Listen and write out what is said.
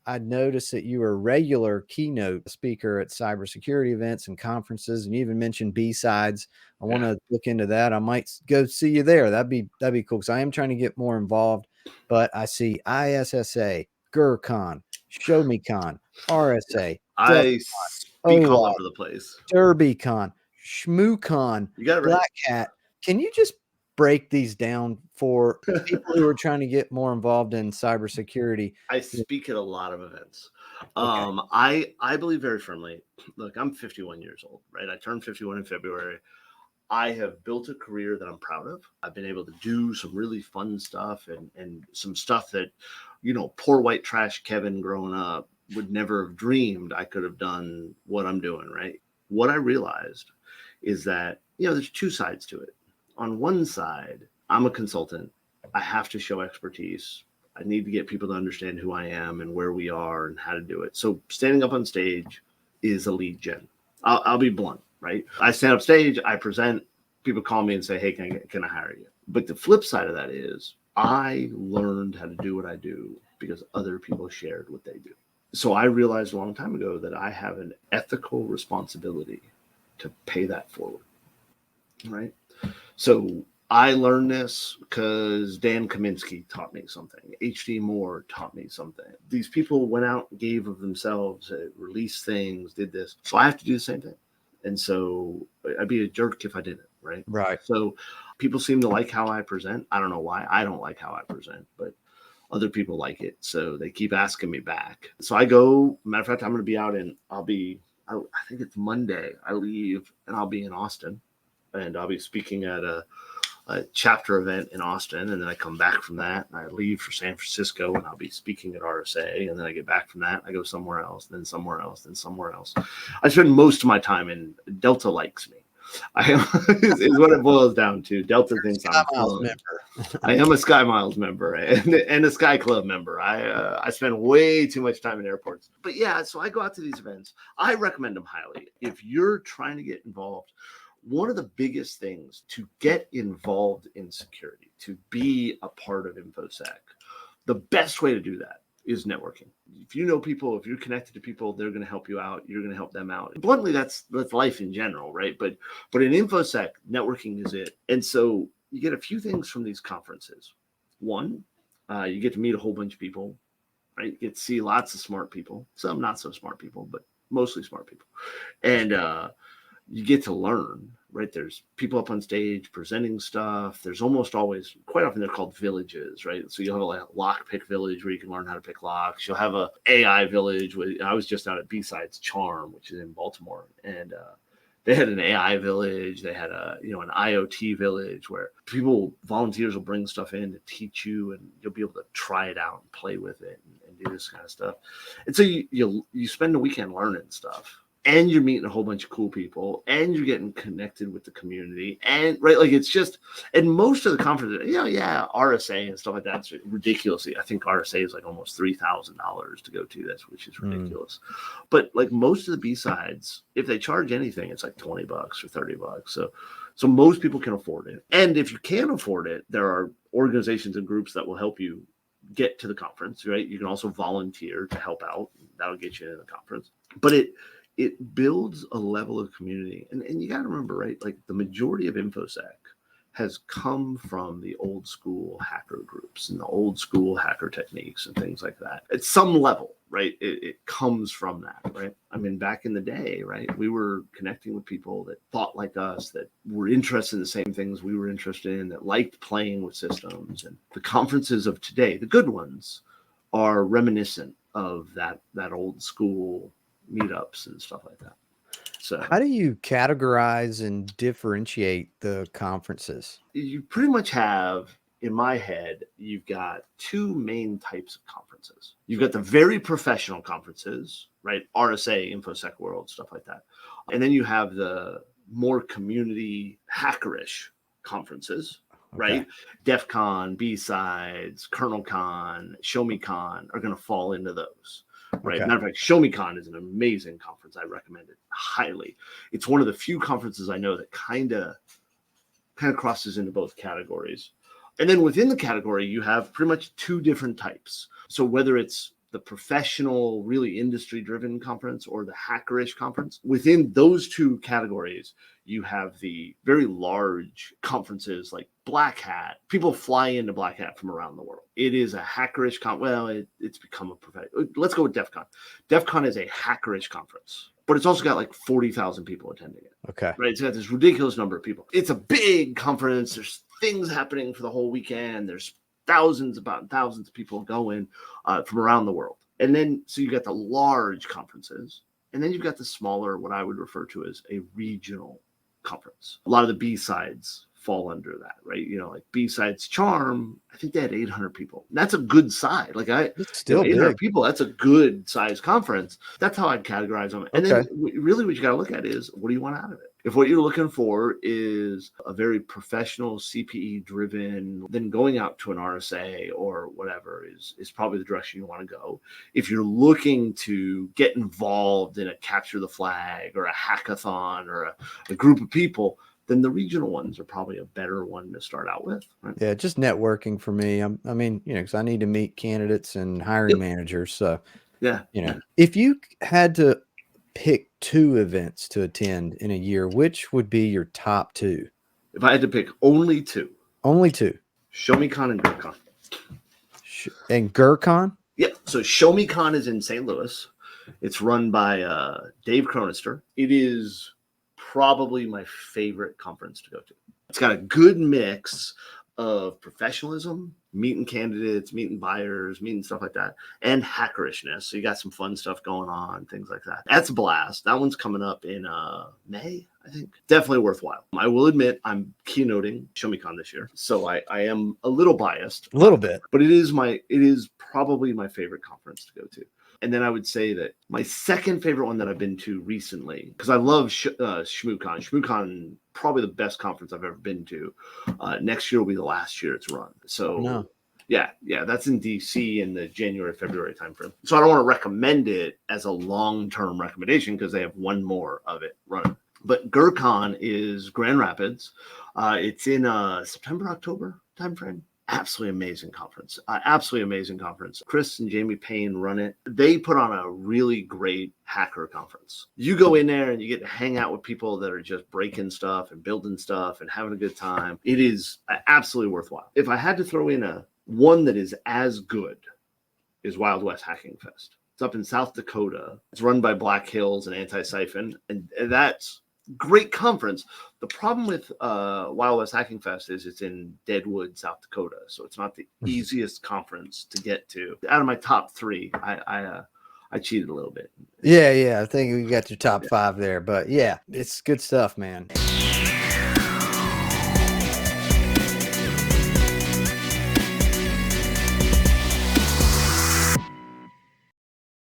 I noticed that you were a regular keynote speaker at cybersecurity events and conferences, and you even mentioned B-sides. I want to look into that. I might go see you there. That'd be cool, because I am trying to get more involved. But I see ISSA, GurCon, ShowMeCon, RSA, I speak all over the place. DerbyCon, ShmooCon, You got it right. Black Hat. Can you just break these down for people who are trying to get more involved in cybersecurity? I speak at a lot of events. Okay. I believe very firmly. Look, I'm 51 years old, right? I turned 51 in February. I have built a career that I'm proud of. I've been able to do some really fun stuff and some stuff that, poor white trash Kevin growing up would never have dreamed I could have done what I'm doing, right? What I realized is that, there's two sides to it. On one side, I'm a consultant. I have to show expertise. I need to get people to understand who I am and where we are and how to do it. So standing up on stage is a lead gen. I'll be blunt, right? I stand up stage, I present, people call me and say, hey, can I hire you? But the flip side of that is I learned how to do what I do because other people shared what they do. So I realized a long time ago that I have an ethical responsibility to pay that forward, right? So I learned this because Dan Kaminsky taught me something. H.D. Moore taught me something. These people went out and gave of themselves, released things, did this. So I have to do the same thing. And so I'd be a jerk if I didn't, right? Right. So people seem to like how I present. I don't know why. I don't like how I present, but other people like it. So they keep asking me back. So I go, matter of fact, I'm going to be out I think it's Monday. I leave and I'll be in Austin. And I'll be speaking at a chapter event in Austin, and then I come back from that, and I leave for San Francisco, and I'll be speaking at RSA, and then I get back from that, I go somewhere else, then somewhere else, then somewhere else. I spend most of my time in Delta likes me. Is what it boils down to. Delta thinks I'm fun. I am a Sky Miles member and a Sky Club member. I spend way too much time in airports. But yeah, so I go out to these events. I recommend them highly. If you're trying to get involved, one of the biggest things to get involved in security, to be a part of InfoSec, the best way to do that is networking. If you know people, if you're connected to people, they're going to help you out. You're going to help them out. And bluntly, that's life in general, right? But in InfoSec, networking is it. And so you get a few things from these conferences. One, you get to meet a whole bunch of people, right? You get to see lots of smart people, some not so smart people, but mostly smart people. And you get to learn, right? There's people up on stage presenting stuff. There's almost always, quite often they're called villages, right? So you'll have a lockpick village where you can learn how to pick locks. You'll have a AI village. I was just out at B-Sides Charm, which is in Baltimore, and they had an AI village. They had an IoT village where volunteers will bring stuff in to teach you, and you'll be able to try it out and play with it and do this kind of stuff. And so you spend the weekend learning stuff. And you're meeting a whole bunch of cool people, and you're getting connected with the community, and right, like it's just, and most of the conferences, RSA and stuff like that's ridiculously. I think RSA is like almost $3,000 to go to this, which is ridiculous. But like most of the B-sides, if they charge anything, it's like $20 or $30. So most people can afford it, and if you can't afford it, there are organizations and groups that will help you get to the conference. Right, you can also volunteer to help out. That'll get you into the conference, but it builds a level of community. And you got to remember, right, like the majority of InfoSec has come from the old school hacker groups and the old school hacker techniques and things like that. At some level, right, it comes from that, right? I mean, back in the day, right, we were connecting with people that thought like us, that were interested in the same things we were interested in, that liked playing with systems. And the conferences of today, the good ones, are reminiscent of that old school meetups and stuff like that. So how do you categorize and differentiate the conferences? You pretty much have, in my head, you've got two main types of conferences. You've got the very professional conferences, right? RSA, InfoSec World, stuff like that. And then you have the more community hackerish conferences, right? DEF CON, B-Sides, KernelCon, ShowMeCon are going to fall into those. Right. Matter of fact, ShowMeCon is an amazing conference. I recommend it highly. It's one of the few conferences I know that kind of crosses into both categories. And then within the category, you have pretty much two different types. So whether it's the professional, really industry-driven conference or the hackerish conference. Within those two categories, you have the very large conferences like Black Hat. People fly into Black Hat from around the world. It is a hackerish it's become a professional. Let's go with DEF CON. DEF CON is a hackerish conference, but it's also got like 40,000 people attending it. Okay. Right. It's got this ridiculous number of people. It's a big conference. There's things happening for the whole weekend. There's thousands of people going from around the world. And then, so you got the large conferences, and then you've got the smaller, what I would refer to as a regional conference. A lot of the B-sides fall under that, right? You know, like B-sides Charm, I think they had 800 people. That's a good side. Like it's still 800 big. people, that's a good size conference. That's how I'd categorize them. And then really what you got to look at is, what do you want out of it? If what you're looking for is a very professional CPE driven, then going out to an RSA or whatever is probably the direction you want to go. If you're looking to get involved in a capture the flag or a hackathon or a group of people, then the regional ones are probably a better one to start out with. Right? Yeah, just networking for me. I mean, you know, because I need to meet candidates and hiring managers. So, yeah, you know, if you had to pick 2 events to attend in a year, which would be your top 2? If I had to pick only 2. Only 2. ShowMeCon and GurCon. And GurCon? Yeah. So ShowMeCon is in St. Louis. It's run by Dave Cronister. It is probably my favorite conference to go to. It's got a good mix of professionalism, meeting candidates, meeting buyers, meeting stuff like that, and hackerishness. So you got some fun stuff going on, things like that. That's a blast. That one's coming up in May, I think. Definitely worthwhile. I will admit I'm keynoting ShowMeCon this year, so I am a little biased. A little bit. But it is probably my favorite conference to go to. And then I would say that my second favorite one that I've been to recently, because I love ShmooCon. ShmooCon, probably the best conference I've ever been to. Next year will be the last year it's run. So yeah, that's in DC in the January, February timeframe. So I don't want to recommend it as a long-term recommendation because they have one more of it running. But GurCon is Grand Rapids. It's in September, October timeframe. Absolutely amazing conference. Chris and Jamie Payne run it. They put on a really great hacker conference. You go in there and you get to hang out with people that are just breaking stuff and building stuff and having a good time. It is absolutely worthwhile. If I had to throw in one that is as good, is Wild West Hacking Fest. It's up in South Dakota. It's run by Black Hills and Anti-Siphon, and that's great conference. The problem with Wild West Hacking Fest is it's in Deadwood, South Dakota, so it's not the easiest conference to get to. Out of my top 3, I cheated a little bit. Yeah, I think we got your top 5 there, but yeah, it's good stuff, man.